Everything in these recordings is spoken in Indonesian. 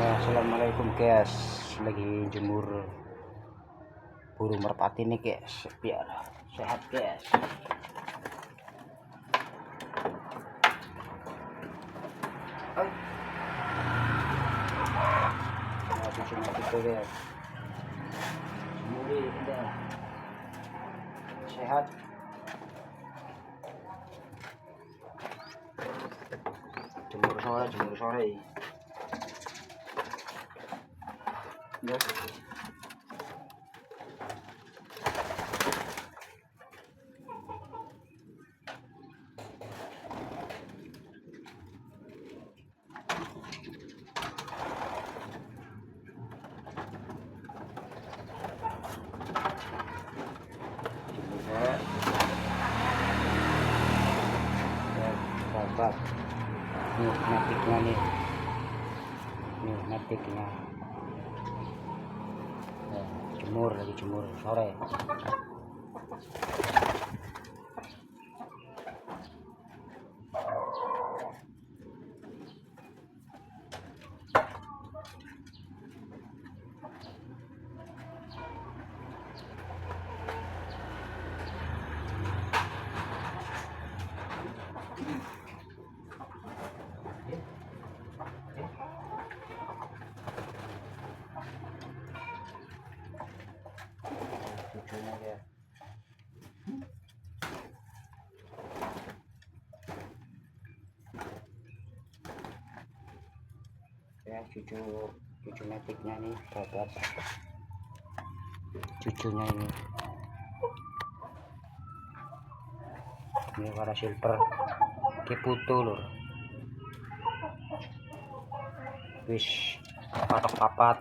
Ya, assalamualaikum guys, lagi jemur burung merpati nih guys, biar sehat guys. Nah, cuma itu guys, jemuri udah sehat. Jemur sore ya. Sahabat, nih metiknya nih metiknya ya, lagi jemur sore. Cucunya ya, cucu metiknya nih sahabat, cucunya ini warna silver kiputu lur, wis papat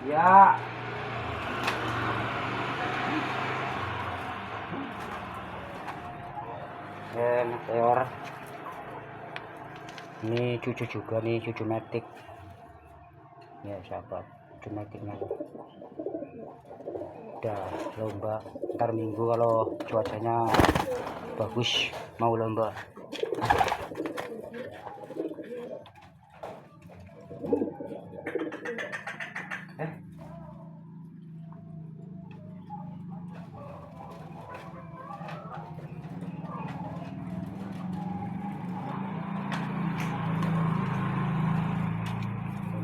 ya. Meteor ini cucu juga nih, cucu metik ya sahabat, cucu metiknya udah lomba ntar minggu kalau cuacanya bagus mau lomba.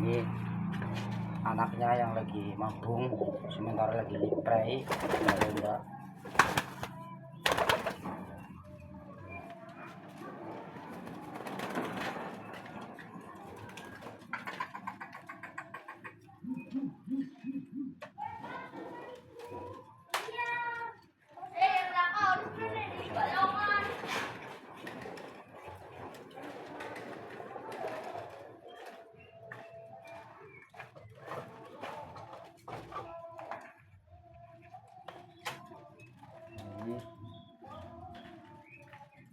Ini anaknya yang lagi mabung, sementara lagi prei lomba. Ini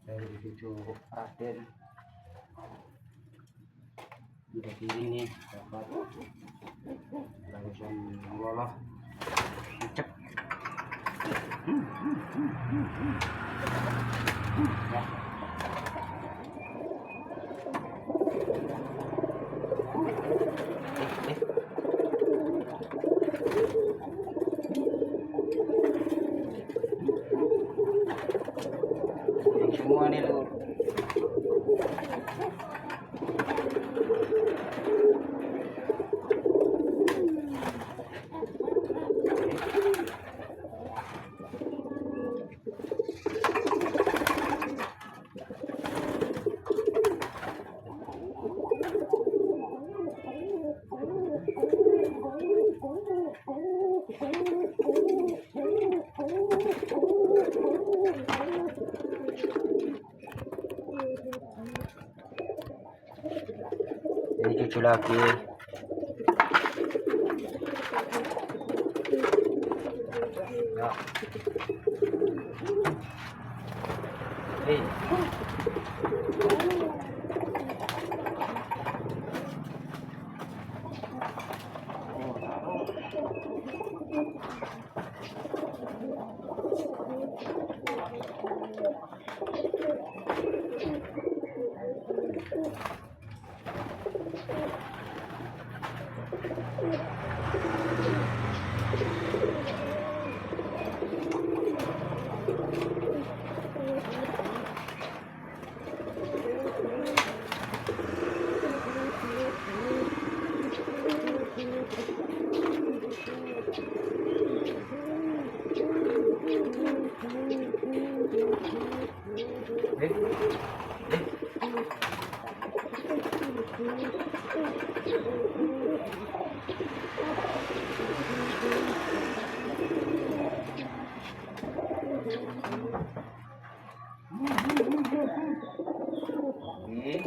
dari cucu Raden udah kiri nih dapat barusan ngoloh cep ya. Semua nih lur, ini cucu lagi ya. นี่